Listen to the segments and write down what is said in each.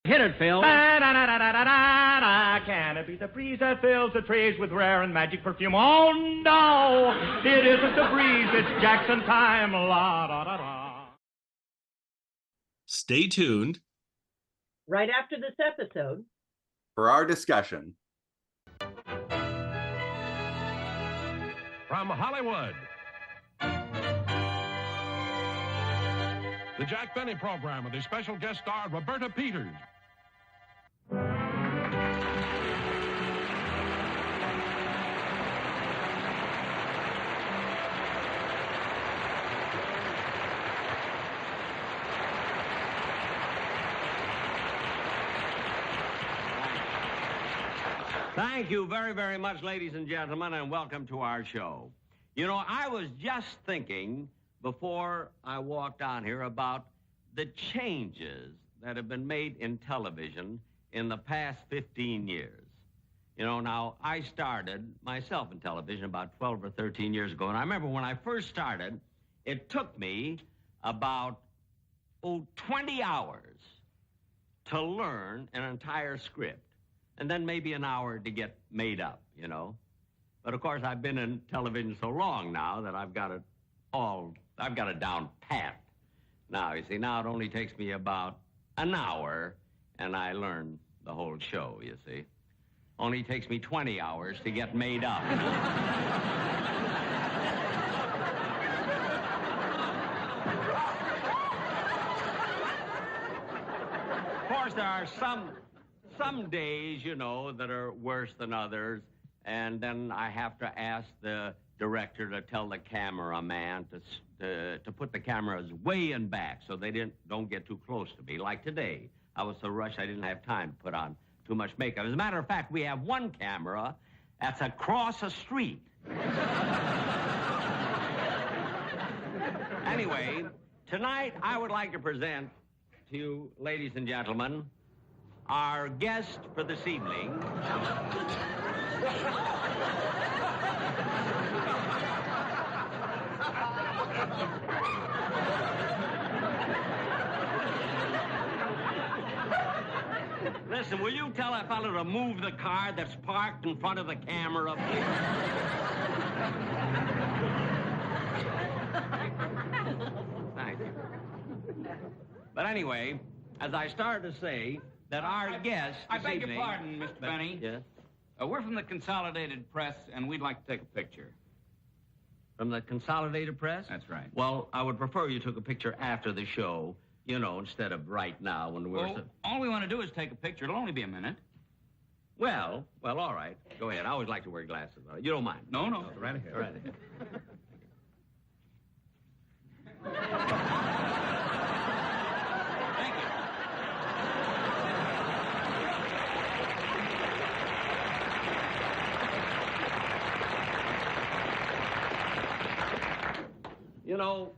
Hit it, Phil. Da-da-da-da-da-da-da. Can it be the breeze that fills the trees with rare and magic perfume? Oh, no, it isn't the breeze. It's Jackson time. La-da-da-da. Stay tuned. Right after this episode. For our discussion. From Hollywood, the Jack Benny Program with a special guest star, Roberta Peters. Thank you very, very much, ladies and gentlemen, and welcome to our show. You know, I was just thinking before I walked on here about the changes that have been made in television in the past 15 years. You know, now, I started myself in television about 12 or 13 years ago, and I remember when I first started, it took me about, 20 hours to learn an entire script. And then maybe an hour to get made up, you know. But, of course, I've been in television so long now that I've got it down pat. Now, you see, now it only takes me about an hour, and I learn the whole show, you see. Only takes me 20 hours to get made up. Of course, there are some days, you know, that are worse than others, and then I have to ask the director to tell the cameraman to put the cameras way in back so they don't get too close to me. Like today, I was so rushed I didn't have time to put on too much makeup. As a matter of fact, we have one camera that's across a street. Anyway, tonight I would like to present to you, ladies and gentlemen, our guest for this evening. Listen, will you tell that fellow to move the car that's parked in front of the camera, please? Thank you. But anyway, as I started to say, that our guest I beg your pardon, Mr. Benny. Yes? We're from the Consolidated Press, and we'd like to take a picture. From the Consolidated Press? That's right. Well, I would prefer you took a picture after the show, you know, instead of right now when we're... Well, all we want to do is take a picture. It'll only be a minute. Well, all right. Go ahead. I always like to wear glasses. You don't mind? No. Right ahead. Right ahead. Thank you. You know,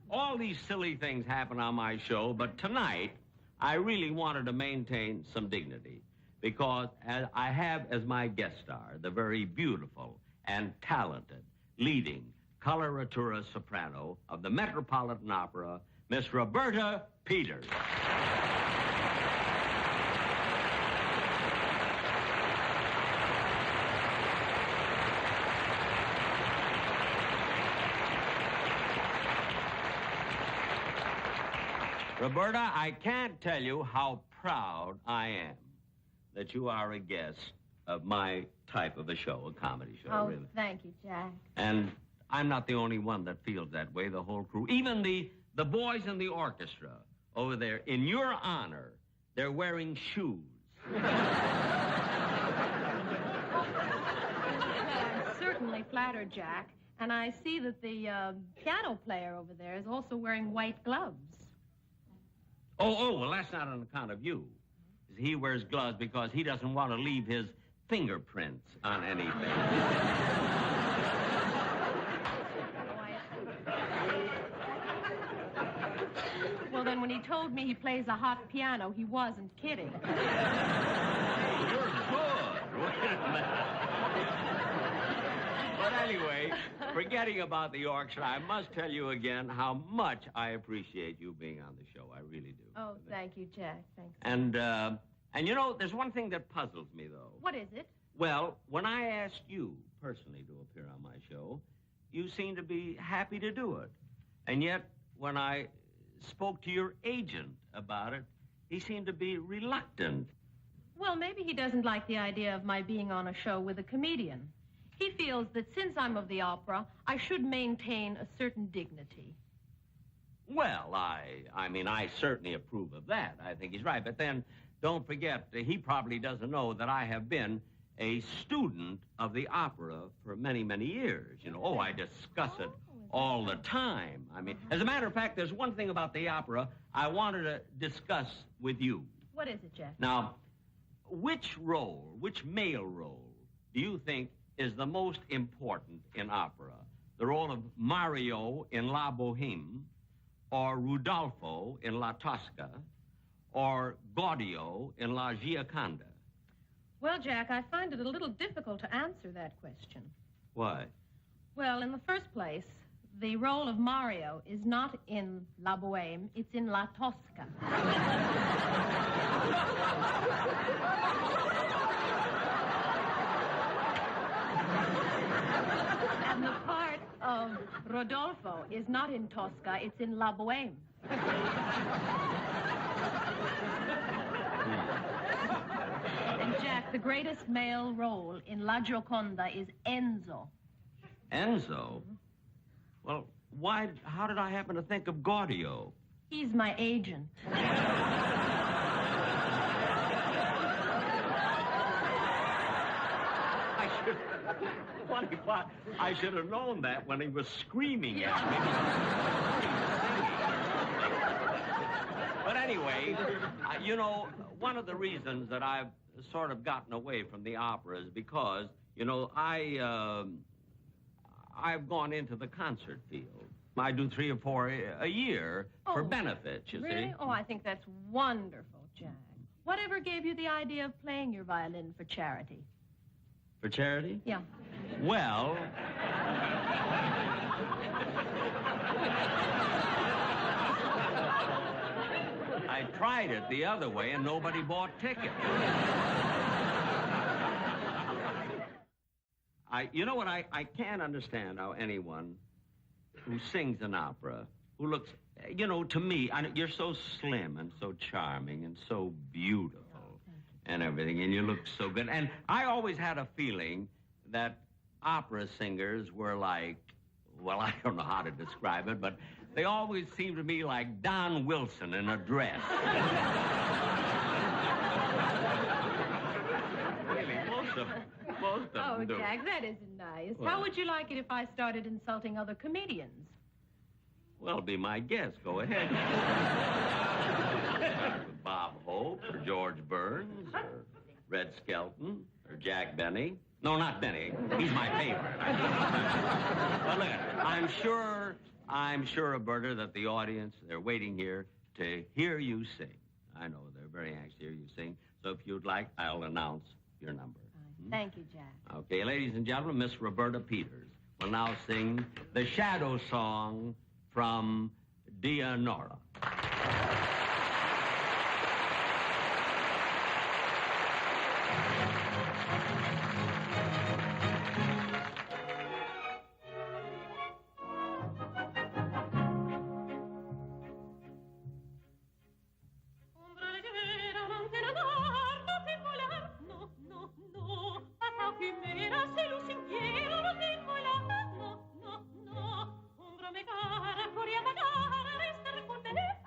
all these silly things happen on my show, but tonight, I really wanted to maintain some dignity because I have as my guest star the very beautiful and talented leading coloratura soprano of the Metropolitan Opera, Miss Roberta Peters. Roberta, I can't tell you how proud I am that you are a guest of my type of a show, a comedy show, Oh, really. thank you, Jack. And I'm not the only one that feels that way, the whole crew. Even the boys in the orchestra over there, in your honor, they're wearing shoes. I'm certainly flattered, Jack. And I see that the piano player over there is also wearing white gloves. Oh, well, that's not on account of you. He wears gloves because he doesn't want to leave his fingerprints on anything. Well, then when he told me he plays a hot piano, he wasn't kidding. You're good. Wait a minute. But anyway, forgetting about the orchestra, I must tell you again how much I appreciate you being on the show. I really do. Oh, thank you, Jack. Thanks. And you know, there's one thing that puzzles me, though. What is it? Well, when I asked you personally to appear on my show, you seemed to be happy to do it. And yet, when I spoke to your agent about it, he seemed to be reluctant. Well, maybe he doesn't like the idea of my being on a show with a comedian. He feels that since I'm of the opera, I should maintain a certain dignity. Well, I mean, I certainly approve of that. I think he's right. But then, don't forget, he probably doesn't know that I have been a student of the opera for many, many years. You know, I discuss it all the time. I mean, as a matter of fact, there's one thing about the opera I wanted to discuss with you. What is it, Jack? Now, which male role, do you think is the most important in opera? The role of Mario in La Boheme, or Rudolfo in La Tosca, or Gaudio in La Gioconda? Well, Jack, I find it a little difficult to answer that question. Why? Well, in the first place, the role of Mario is not in La Boheme, it's in La Tosca. And the part of Rodolfo is not in Tosca, it's in La Boheme. And Jack, the greatest male role in La Gioconda is Enzo. Enzo? Well, how did I happen to think of Gaudio? He's my agent. I should have known that when he was screaming at me. But anyway, you know, one of the reasons that I've sort of gotten away from the opera is because, you know, I've gone into the concert field. I do 3 or 4 a year for benefits, you really? see. Oh, I think that's wonderful, Jack. Whatever gave you the idea of playing your violin for charity? For charity? Yeah. Well, I tried it the other way and nobody bought tickets. You know what? I can't understand how anyone who sings an opera, who looks, you know, to me, you're so slim and so charming and so beautiful and everything, and you look so good. And I always had a feeling that opera singers were like, well, I don't know how to describe it, but they always seemed to me like Don Wilson in a dress. Really, most of them do. Jack, that isn't nice. Well, how would you like it if I started insulting other comedians? Well, be my guest. Go ahead. Bob Hope, or George Burns, or Red Skelton, or Jack Benny. No, not Benny. He's my favorite. But look, I'm sure, Roberta, that the audience, they're waiting here to hear you sing. I know they're very anxious to hear you sing. So if you'd like, I'll announce your number. Thank you, Jack. Okay, ladies and gentlemen, Miss Roberta Peters will now sing the Shadow Song from Dianora. Cara, corria da cara, resta rispondere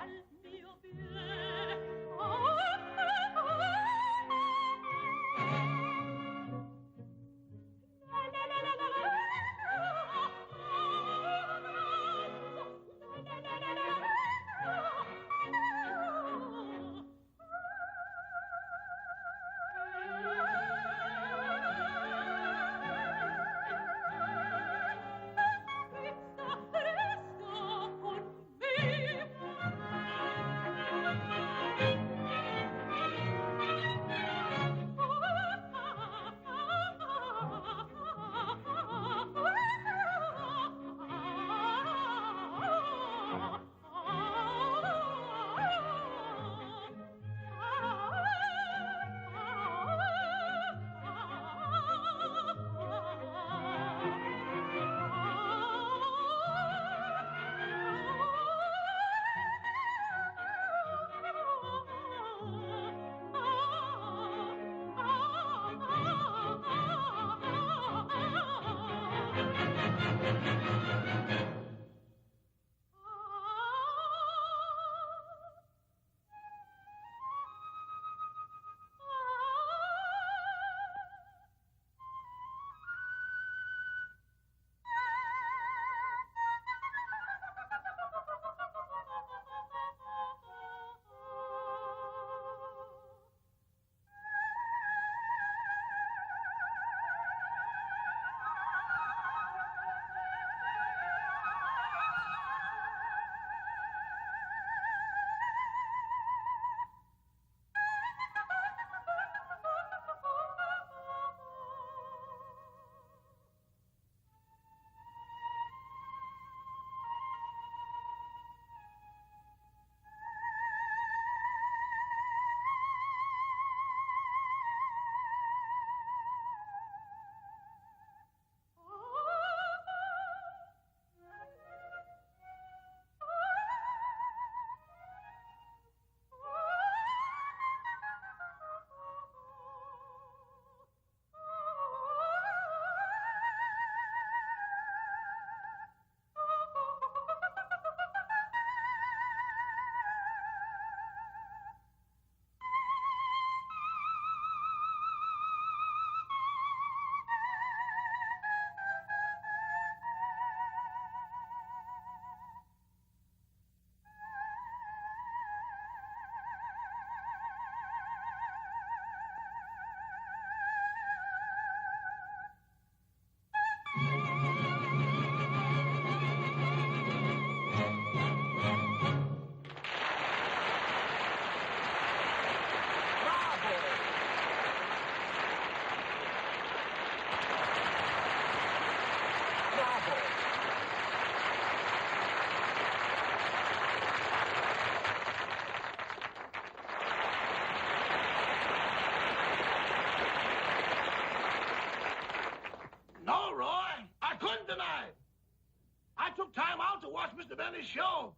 Mr. Benny's show,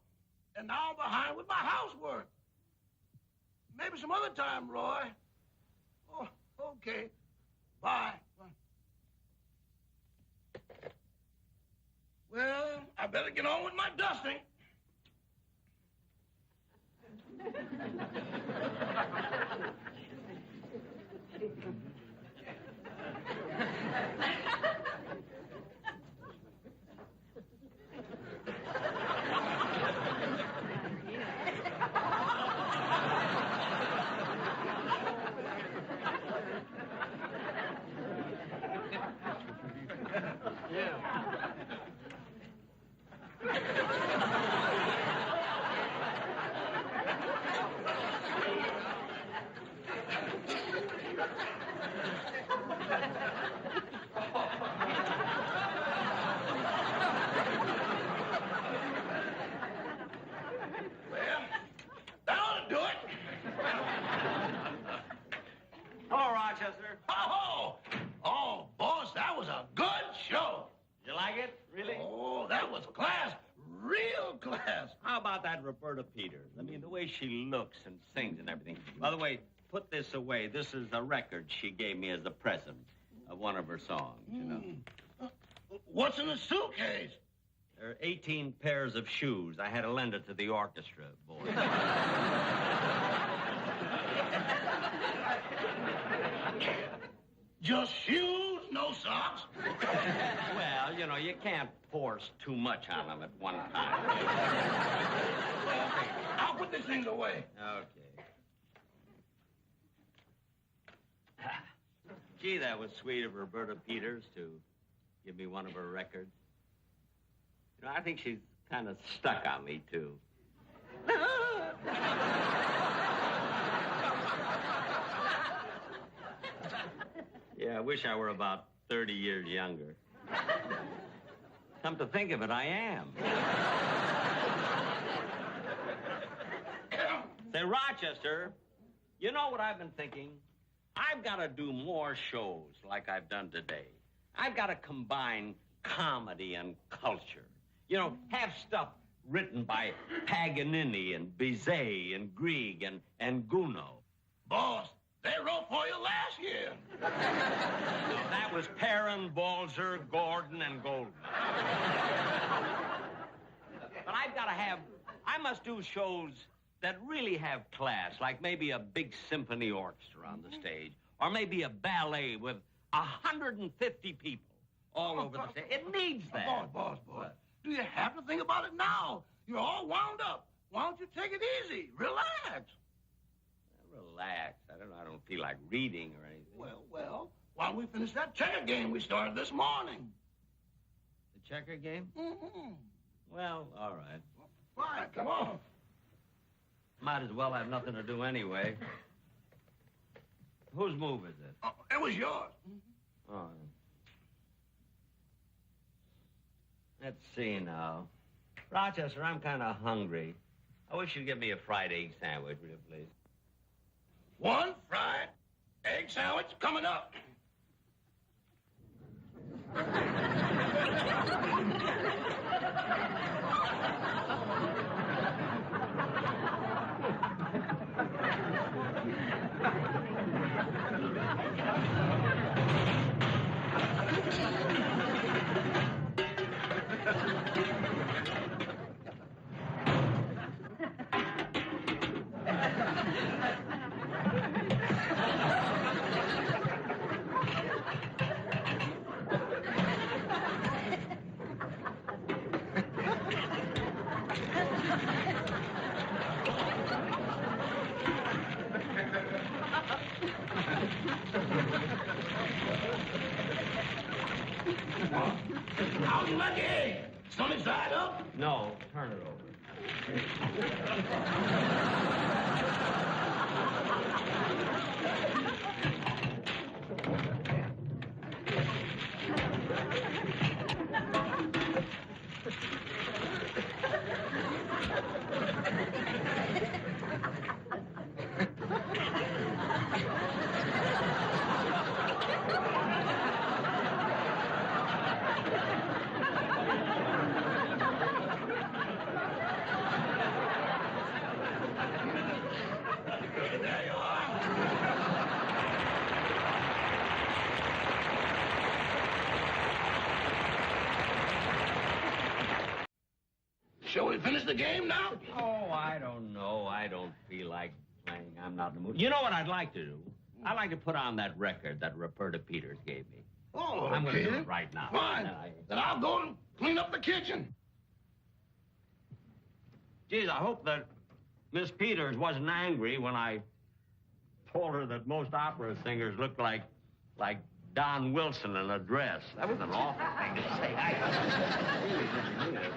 and now I'm behind with my housework. Maybe some other time, Roy. Oh, okay. Bye. Well, I better get on with my dusting. Hello, Rochester. Oh, boss, that was a good show. You like it? Really? Oh, that was class. Real class. How about that Roberta Peters? I mean, the way she looks and sings and everything. By the way, put this away. This is a record she gave me as a present of one of her songs, you know. What's in the suitcase? There are 18 pairs of shoes. I had to lend it to the orchestra, boy. Just shoes, no socks? Well, you know, you can't force too much on them at one time. Okay, I'll put these things away. Okay. Gee, that was sweet of Roberta Peters to give me one of her records. You know, I think she's kind of stuck on me, too. Yeah, I wish I were about 30 years younger. Come to think of it, I am. Say, Rochester, you know what I've been thinking? I've got to do more shows like I've done today. I've got to combine comedy and culture. You know, have stuff written by Paganini and Bizet and Grieg and Gounod. Boss, they wrote for you last year. No, that was Perrin, Balzer, Gordon, and Golden. But I must do shows that really have class, like maybe a big symphony orchestra on the stage, or maybe a ballet with 150 people all over the stage. It needs that. Boss. Do you have to think about it now? You're all wound up. Why don't you take it easy? Relax. Relax. I don't feel like reading or anything. Well, why don't we finish that checker game we started this morning? The checker game? Mm-hmm. Well, all right. Fine, come on. Might as well have nothing to do anyway. Whose move is it? It was yours. Oh. Let's see now. Rochester, I'm kind of hungry. I wish you'd give me a fried egg sandwich, will you, please? One fried egg sandwich coming up. How do you like the egg? Sunny side up? No, turn it over. There you are. Shall we finish the game now? Oh, I don't know. I don't feel like playing. I'm not in the mood. You know what I'd like to do? I'd like to put on that record that Roberta Peters gave me. Oh, I'm going to okay. do it right now. Fine. Then I'll go and clean up the kitchen. Geez, I hope that Miss Peters wasn't angry when I told her that most opera singers look like Don Wilson in a dress. That was an awful thing to say. I really didn't mean it.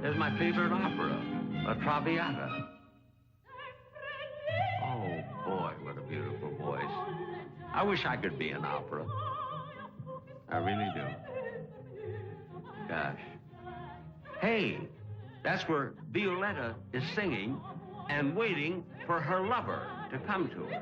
There's my favorite opera, La Traviata. Oh, boy, what a beautiful voice. I wish I could be an opera. I really do. Gosh. Hey, that's where Violetta is singing and waiting for her lover to come to her.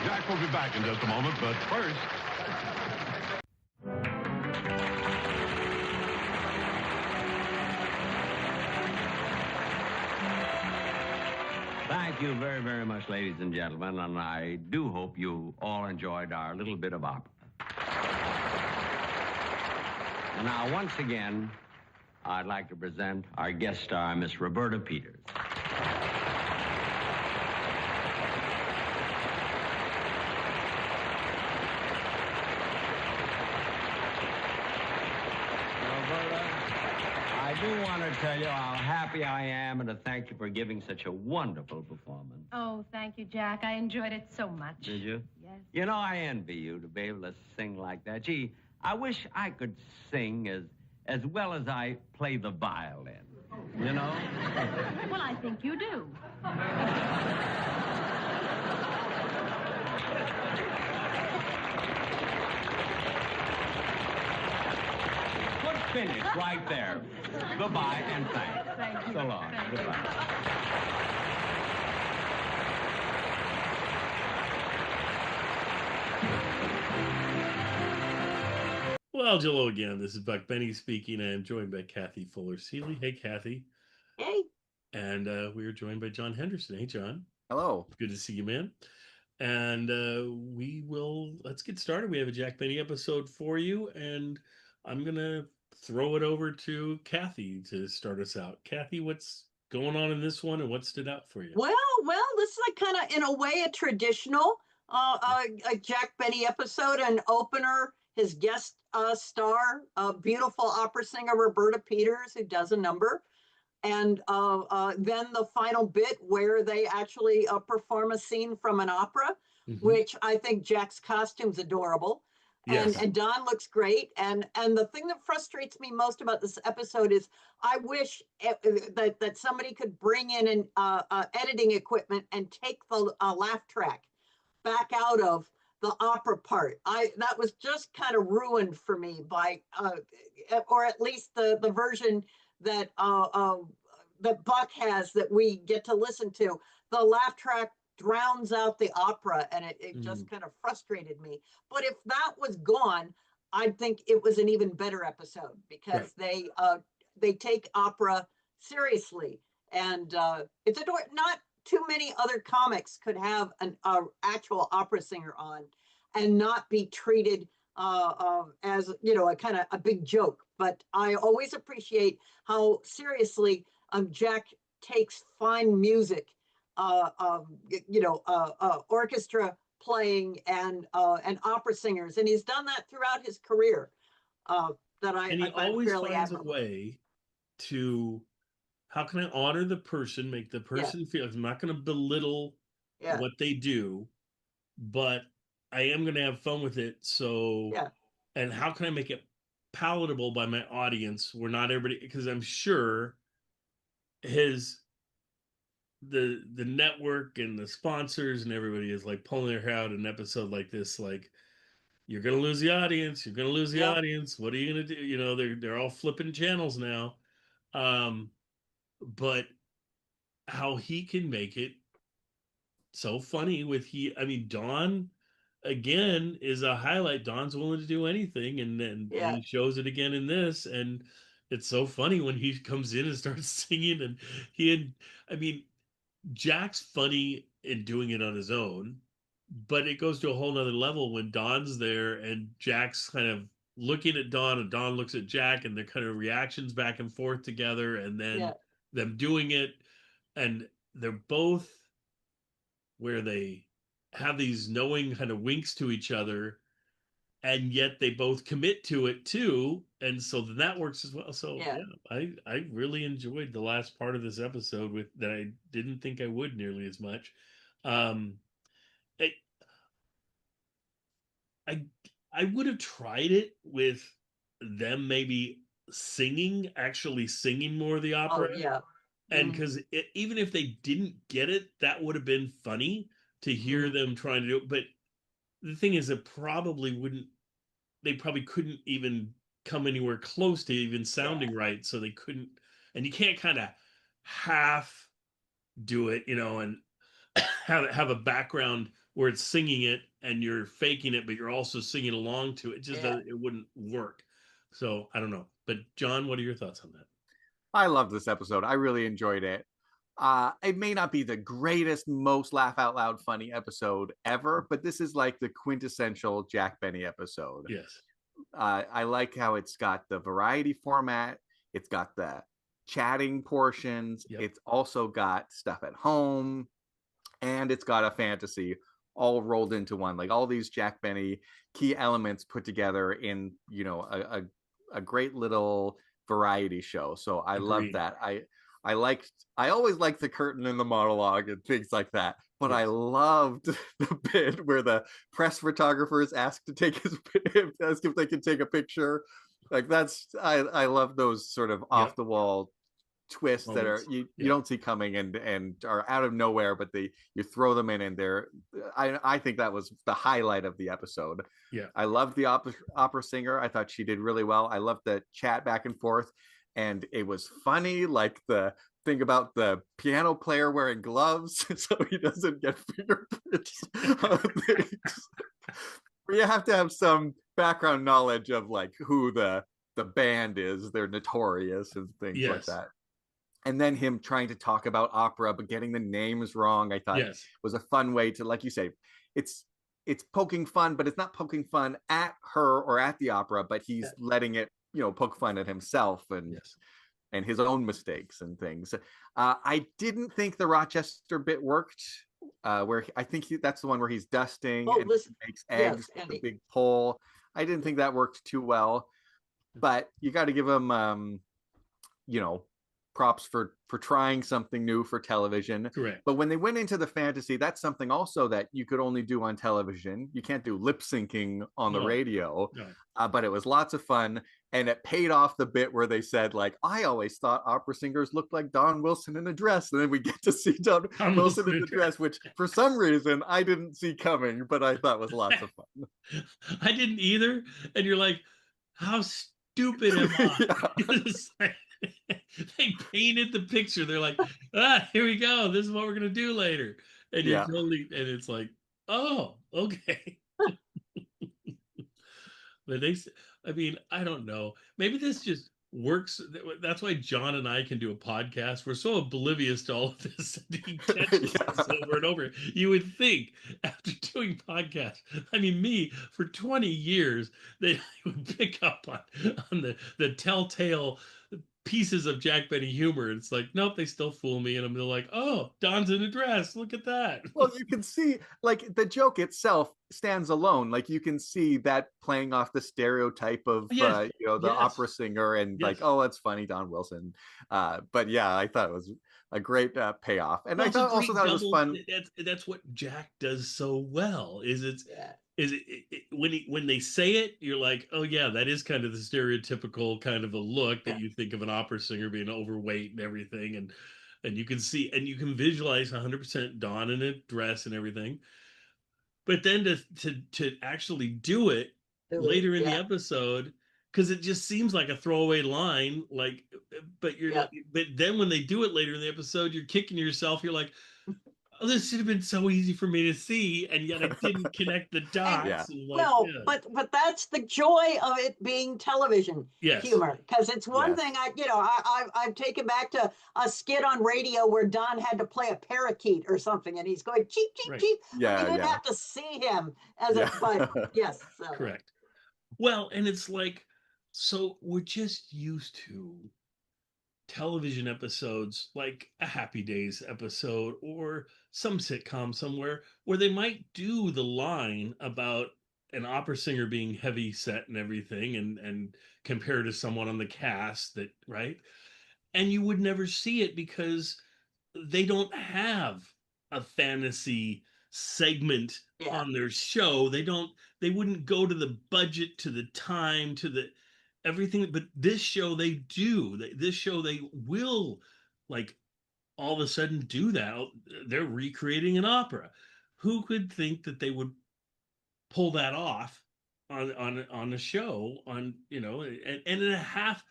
Jack will be back in just a moment, but first... Thank you very, very much, ladies and gentlemen, and I do hope you all enjoyed our little bit of opera. And now, once again, I'd like to present our guest star, Miss Roberta Peters. Roberta, I do want to tell you how happy I am and to thank you for giving such a wonderful performance. Oh, thank you, Jack. I enjoyed it so much. Did you? Yes. You know, I envy you to be able to sing like that. Gee, I wish I could sing as well as I play the violin. You know? Well, I think you do. Good finish right there. Goodbye and thanks. Thank you. So long. Thank you. Goodbye. Well, hello again. This is Buck Benny speaking. I am joined by Kathy Fuller-Seeley. Hey, Kathy. Hey. And we are joined by John Henderson. Hey, John. Hello. Good to see you, man. And let's get started. We have a Jack Benny episode for you, and I'm going to throw it over to Kathy to start us out. Kathy, what's going on in this one, and what stood out for you? Well, this is like kind of, in a way, a traditional a Jack Benny episode, an opener. His guest star, beautiful opera singer Roberta Peters, who does a number. And then the final bit where they actually perform a scene from an opera, which I think Jack's costume's adorable. Yes. And Don looks great. And the thing that frustrates me most about this episode is I wish that somebody could bring in an editing equipment and take the laugh track back out of the opera part. That was just kind of ruined for me by, or at least the version that that Buck has that we get to listen to. The laugh track drowns out the opera, and it just kind of frustrated me. But if that was gone, I think it was an even better episode because they take opera seriously, and it's not too many other comics could have an actual opera singer on and not be treated as, you know, a kind of a big joke. But I always appreciate how seriously Jack takes fine music, orchestra playing and opera singers, and he's done that throughout his career. And he always finds a way to, how can I honor the person, make the person feel, I'm not going to belittle what they do, but I am going to have fun with it. So, and how can I make it palatable by my audience where not everybody, because I'm sure the network and the sponsors and everybody is like pulling their hair out in an episode like this, like, you're going to lose the audience. You're going to lose the audience. What are you going to do? You know, they're all flipping channels now. But how he can make it so funny with Don again is a highlight. Don's willing to do anything, and then Yeah. he shows it again in this, and it's so funny when he comes in and starts singing, and I mean, Jack's funny in doing it on his own, but it goes to a whole nother level when Don's there and Jack's kind of looking at Don and Don looks at Jack, and their kind of reactions back and forth together, and then them doing it, and they're both where they have these knowing kind of winks to each other, and yet they both commit to it too, and so then that works as well. So I really enjoyed the last part of this episode with that. I didn't think I would nearly as much. I I would have tried it with them maybe actually singing more of the opera. Oh, yeah. And because even if they didn't get it, that would have been funny to hear them trying to do it. But the thing is, they probably couldn't even come anywhere close to even sounding right. So they couldn't, and you can't kind of half do it, and have a background where it's singing it and you're faking it, but you're also singing along to it. It wouldn't work. So I don't know. But John, what are your thoughts on that? I love this episode. I really enjoyed it. It may not be the greatest, most laugh out loud funny episode ever, but this is like the quintessential Jack Benny episode. Yes. I like how it's got the variety format. It's got the chatting portions. Yep. It's also got stuff at home, and it's got a fantasy all rolled into one. Like all these Jack Benny key elements put together in, a great little variety show. So I love that. I always liked the curtain and the monologue and things like that, but I loved the bit where the press photographers ask if they can take a picture. Like I love those sort of off the wall twists that are you don't see coming and are out of nowhere, but you throw them in, and I think that was the highlight of the episode. I loved the opera singer. I thought she did really well. I loved the chat back and forth, and it was funny, like the thing about the piano player wearing gloves so he doesn't get fingerprints on things. You have to have some background knowledge of like who the band is. They're notorious and things like that. And then him trying to talk about opera but getting the names wrong, I thought was a fun way to, like you say, it's poking fun, but it's not poking fun at her or at the opera, but he's letting it, poke fun at himself and his own mistakes and things. I didn't think the Rochester bit worked, where I think that's the one where he's dusting and makes eggs with a big pole. I didn't think that worked too well, but you got to give him, props for trying something new for television. Correct. But when they went into the fantasy, that's something also that you could only do on television. You can't do lip syncing on the radio. No. But it was lots of fun, and it paid off the bit where they said, like, I always thought opera singers looked like Don Wilson in a dress, and then we get to see Don Wilson in a dress, which for some reason I didn't see coming, but I thought was lots of fun. I didn't either, and you're like, how stupid am I? They painted the picture. They're like, here we go. This is what we're gonna do later. And you and it's like, oh, okay. But I don't know. Maybe this just works. That's why John and I can do a podcast. We're so oblivious to all of this that he catches this over and over. You would think after doing podcasts, me for 20 years, they would pick up on the telltale pieces of Jack Benny humor. It's like, nope, they still fool me, and I'm like, oh, Don's in a dress. Look at that. Well, you can see, like, the joke itself stands alone. Like, you can see that playing off the stereotype of the opera singer, and like, oh, that's funny, Don Wilson. But yeah, I thought it was a great payoff, and I thought it was fun. That's what Jack does so well. When they say it, you're like, oh yeah, that is kind of the stereotypical kind of a look that you think of an opera singer being overweight and everything, and you can see and you can visualize 100% Dawn in a dress and everything. But then to actually do it later in the episode, because it just seems like a throwaway line, but you're not, but then when they do it later in the episode, you're kicking yourself. You're like, this should have been so easy for me to see, and yet I didn't connect the dots. Yeah. Well, but that's the joy of it being television humor, because it's one thing I've taken back to a skit on radio where Don had to play a parakeet or something, and he's going cheep cheep cheep. Yeah, you didn't have to see him as a but yes, correct. Well, and it's like, so we're just used to television episodes like a Happy Days episode or some sitcom somewhere where they might do the line about an opera singer being heavy set and everything and compare to someone on the cast that, right? And you would never see it because they don't have a fantasy segment on their show. They wouldn't go to the budget, to the time, to the everything. But this show they do. This show they will, like, all of a sudden do that. They're recreating an opera. Who could think that they would pull that off on a show, on, you know, and in a half,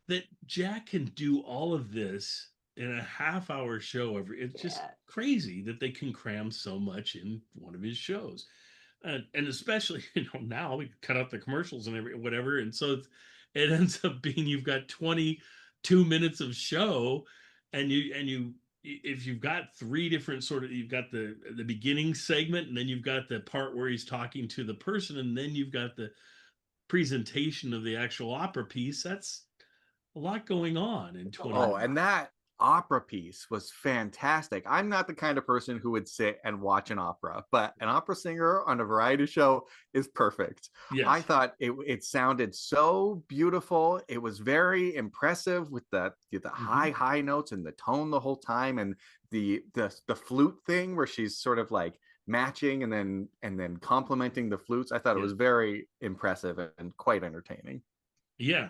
that Jack can do all of this in a half-hour show it's just crazy that they can cram so much in one of his shows. And especially, you know, now we cut out the commercials and whatever, and so it ends up being, you've got 22 minutes of show, and you if you've got three different you've got the beginning segment, and then you've got the part where he's talking to the person, and then you've got the presentation of the actual opera piece. That's a lot going on in 20 minutes. And that opera piece was fantastic. I'm not the kind of person who would sit and watch an opera, but an opera singer on a variety show is perfect. Yes. I thought it sounded so beautiful. It was very impressive with the high notes and the tone the whole time, and the flute thing where she's sort of like matching and then complimenting the flutes. I thought it was very impressive and quite entertaining. Yeah.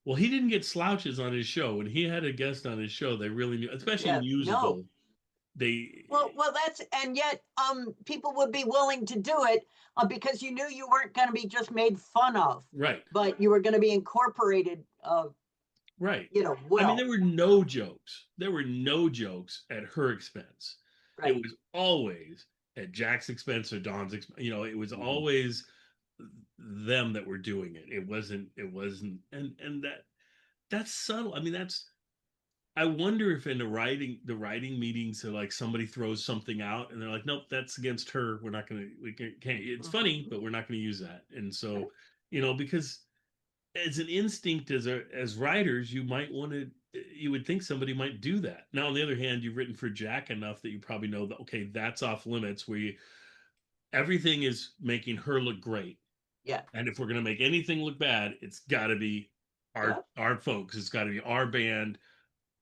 Well, he didn't get slouches on his show. When he had a guest on his show, they really knew, especially musical. Well, that's, and yet people would be willing to do it because you knew you weren't going to be just made fun of, right? But you were going to be incorporated, right? You know, well. I mean, there were no jokes. There were no jokes at her expense. Right. It was always at Jack's expense or Don's expense. You know, it was always them that were doing it. It wasn't, and that's subtle. I mean, I wonder if in the writing meetings, like somebody throws something out and they're like, nope, that's against her. We can't, it's funny, but we're not going to use that. And so, you know, because as an instinct, as writers, you would think somebody might do that. Now, on the other hand, you've written for Jack enough that you probably know that, okay, that's off limits, where everything is making her look great. Yeah. And if we're going to make anything look bad, it's got to be our folks. It's got to be our band,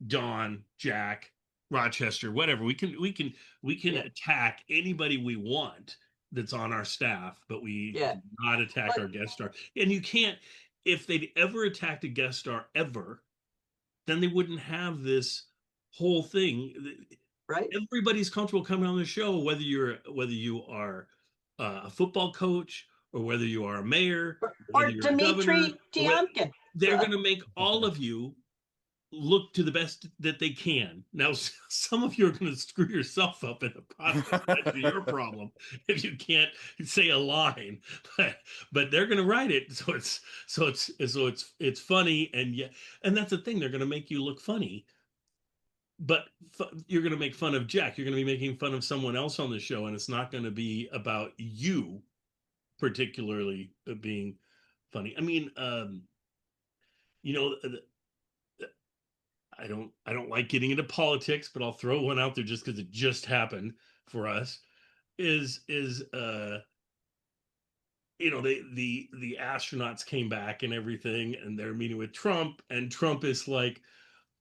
Don, Jack, Rochester, whatever. We can attack anybody we want that's on our staff, but we do not attack our guest star. And you can't, if they'd ever attacked a guest star ever, then they wouldn't have this whole thing. Right. Everybody's comfortable coming on the show, whether you are a football coach, or whether you are a mayor, or Dimitri Tiomkin. They're going to make all of you look to the best that they can. Now, some of you are going to screw yourself up in the process. That's your problem if you can't say a line. But they're going to write it so it's funny, and that's the thing. They're going to make you look funny. But you're going to make fun of Jack. You're going to be making fun of someone else on the show, and it's not going to be about you particularly being funny. I mean, you know, I don't like getting into politics, but I'll throw one out there just because it just happened for us. Is you know, the astronauts came back and everything, and they're meeting with Trump, and Trump is like,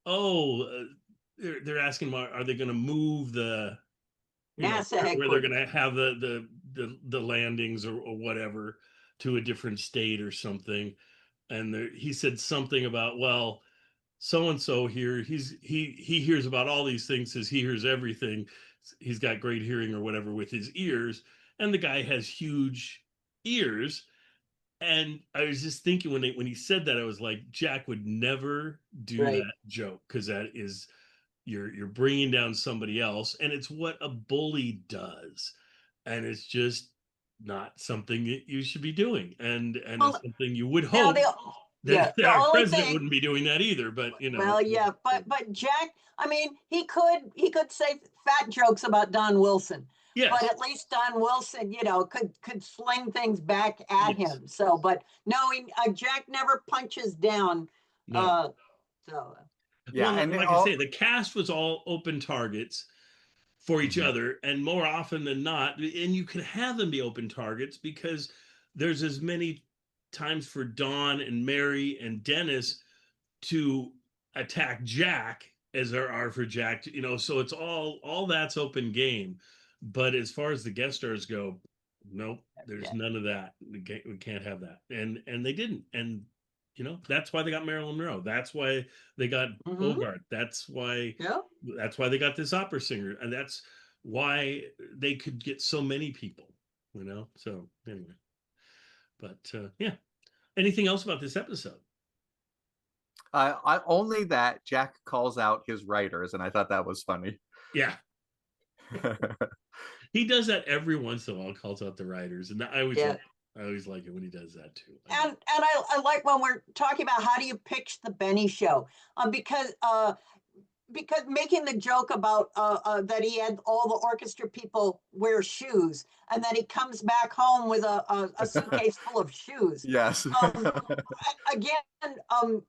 they're asking, are they going to move the NASA where they're going to have the landings or whatever to a different state or something, and he said something about, well, so and so here, he hears about all these things, says he hears everything, he's got great hearing or whatever with his ears, and the guy has huge ears. And I was just thinking when he said that, I was like, Jack would never do that joke, because that is you're bringing down somebody else, and it's what a bully does, and it's just not something that you should be doing, and Well, it's something you would now hope that the our only president thing, wouldn't be doing that either, but well, yeah, but Jack, I mean, he could say fat jokes about Don Wilson, yes, but at least Don Wilson, could sling things back at yes. him. So, but no, Jack never punches down. No. So Yeah, well, and like I say, the cast was all open targets for each other, and more often than not, and you can have them be open targets because there's as many times for Dawn and Mary and Dennis to attack Jack as there are for Jack, so it's all that's open game. But as far as the guest stars go, nope, there's none of that. We can't have that, and they didn't, and that's why they got Marilyn Monroe. That's why they got Bogart. That's why they got this opera singer, and that's why they could get so many people. So anyway, but yeah. Anything else about this episode? Only that Jack calls out his writers, and I thought that was funny. Yeah. He does that every once in a while, calls out the writers, and I always like it when he does that too. And I like when we're talking about how do you pitch the Benny show, because making the joke about that he had all the orchestra people wear shoes, and then he comes back home with a suitcase full of shoes. Yes. Again, a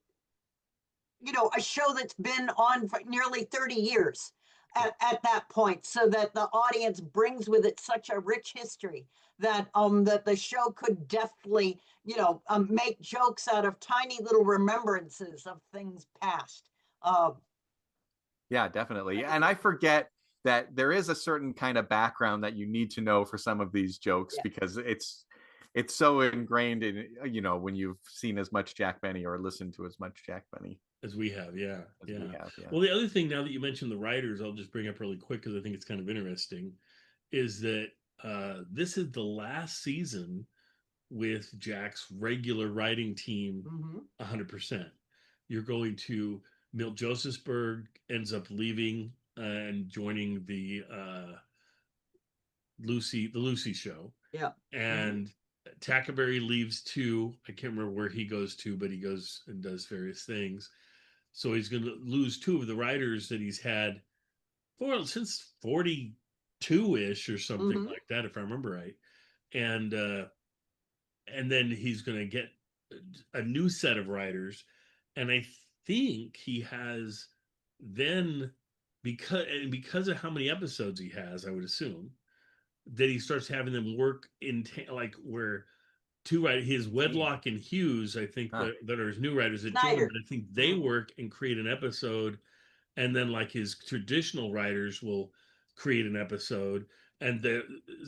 show that's been on for nearly 30 years at that point, so that the audience brings with it such a rich history that that the show could definitely make jokes out of tiny little remembrances of things past. Yeah, definitely. And I forget that there is a certain kind of background that you need to know for some of these jokes, because it's so ingrained in, when you've seen as much Jack Benny or listened to as much Jack Benny as we have. Yeah. We have. Well, the other thing, now that you mentioned the writers, I'll just bring up really quick because I think it's kind of interesting, is that this is the last season with Jack's regular writing team 100%. You're going to Milt Josephsberg ends up leaving and joining the Lucy show. Yeah. And Tackleberry leaves too. I can't remember where he goes to, but he goes and does various things. So he's going to lose two of the writers that he's had since 42-ish or something like that, if I remember right. And then he's going to get a new set of writers. And I think he has then, because of how many episodes he has, I would assume, that he starts having them work in where two writers, his Wedlock and Hughes, I think that are his new writers that join him, but I think they work and create an episode, and then like his traditional writers will create an episode, and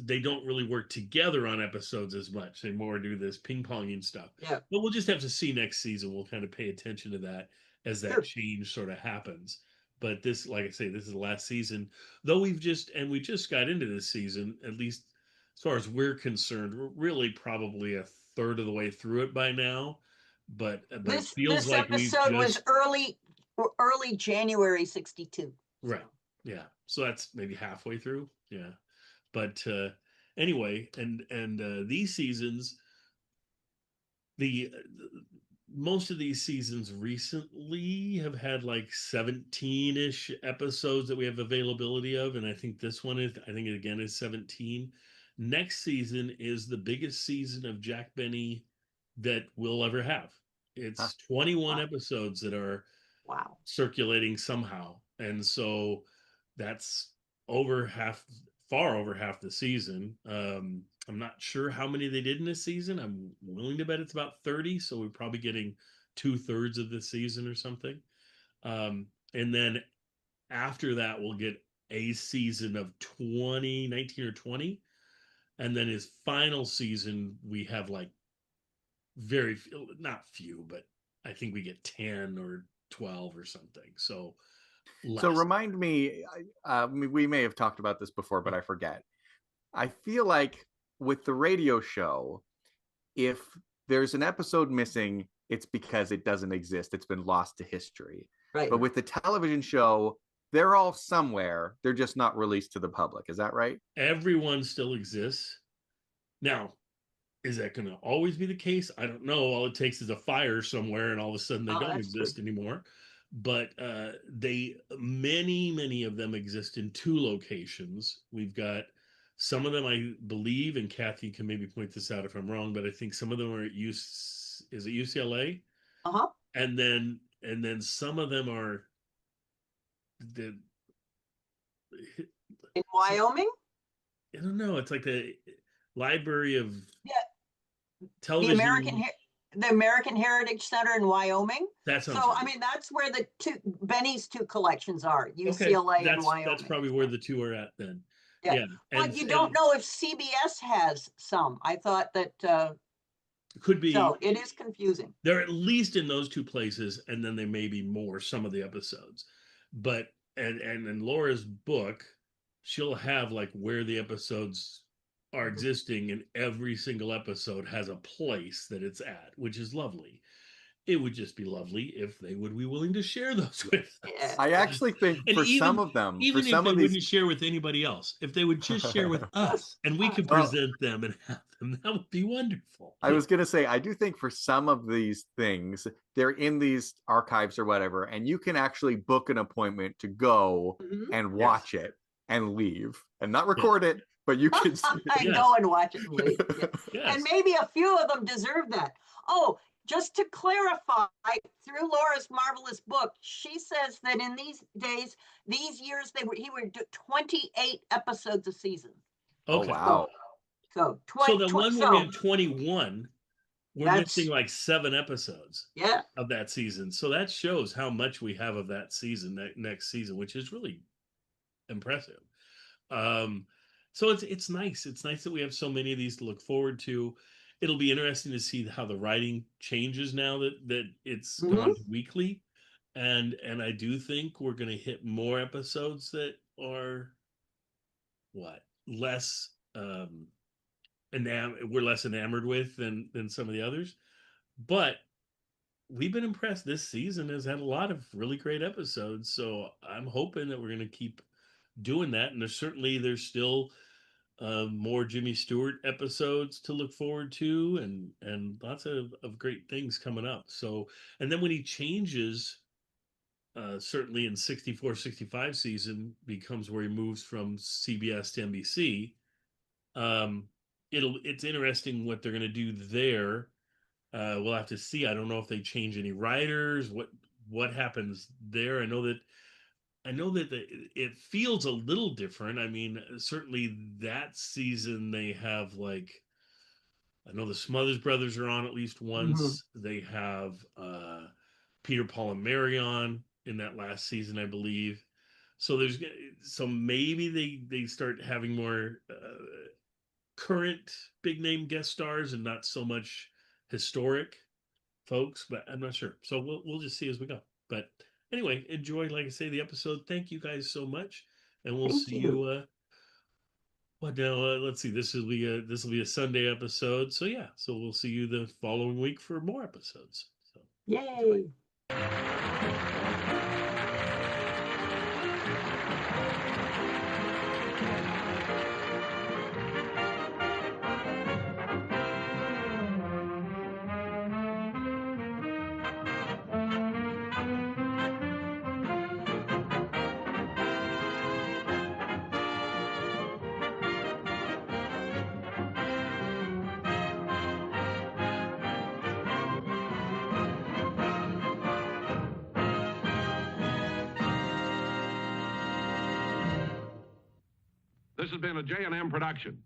they don't really work together on episodes as much. They more do this ping-ponging stuff. Yeah. But we'll just have to see next season. We'll kind of pay attention to that as that change sort of happens. But this, like I say, this is the last season. Though we just got into this season, at least as far as we're concerned, we're really probably a third of the way through it by now. But it feels like this episode was early January 62. Right. Yeah. So that's maybe halfway through. Yeah. But anyway, and these seasons, most of these seasons recently have had like 17-ish episodes that we have availability of, and I think this one is 17. Next season is the biggest season of Jack Benny that we'll ever have. It's 21 episodes that are circulating somehow, and so that's far over half the season. I'm not sure how many they did in this season. I'm willing to bet it's about 30, so we're probably getting 2/3 of the season or something. And then after that, we'll get a season of 19 or 20. And then his final season, we have like very few, not few, but I think we get 10 or 12 or something. So remind me, we may have talked about this before, but I forget. I feel like with the radio show, if there's an episode missing, it's because it doesn't exist. It's been lost to history. Right. But with the television show, they're all somewhere. They're just not released to the public. Is that right? Everyone still exists. Now, is that going to always be the case? I don't know. All it takes is a fire somewhere, and all of a sudden they don't exist anymore. But many of them exist in 2 locations. We've got some of them, I believe, and Kathy can maybe point this out if I'm wrong, but I think some of them are at UCLA? Uh-huh. And then some of them are in Wyoming? I don't know. It's like the Library of Television. Television. The American Heritage Center in Wyoming. That's so. Right. I mean, that's where Benny's 2 collections are. UCLA and Wyoming. That's probably where the 2 are at then. Yeah. But you don't know if CBS has some. I thought that could be. So it is confusing. They're at least in those 2 places, and then they may be more some of the episodes. But and in Laura's book, she'll have like where the episodes are existing, and every single episode has a place that it's at, which is lovely. It would just be lovely if they would be willing to share those with us. I actually think some of them, even for if some they of these, wouldn't share with anybody else, if they would just share with us and we could present them and have them, that would be wonderful. I was going to say, I do think for some of these things, they're in these archives or whatever, and you can actually book an appointment to go and watch it and leave and not record it, but you can go and watch it and leave. And maybe a few of them deserve that. Oh, just to clarify, through Laura's marvelous book, she says that in these years, he would do 28 episodes a season. Okay. Oh, wow. So the one where we had 21, we're missing like 7 episodes of that season. So that shows how much we have of that season, that next season, which is really impressive. So it's nice. It's nice that we have so many of these to look forward to. It'll be interesting to see how the writing changes now that it's gone weekly. And I do think we're going to hit more episodes that are less we're less enamored with than some of the others. But we've been impressed. This season has had a lot of really great episodes. So I'm hoping that we're going to keep doing that. And there's still more Jimmy Stewart episodes to look forward to, and lots of great things coming up. So, and then when he changes, certainly in 64-65 season becomes where he moves from CBS to NBC. It's interesting what they're going to do there. We'll have to see. I don't know if they change any writers, what happens there. I know that it feels a little different. I mean, certainly that season they have I know the Smothers Brothers are on at least once. They have Peter, Paul, and Mary on in that last season, I believe. So maybe they start having more current big name guest stars and not so much historic folks, but I'm not sure. So we'll just see as we go. But anyway, enjoy, like I say, the episode. Thank you guys so much, and we'll see you. Let's see. This will be a Sunday episode. So we'll see you the following week for more episodes. So yay! This has been a J&M production.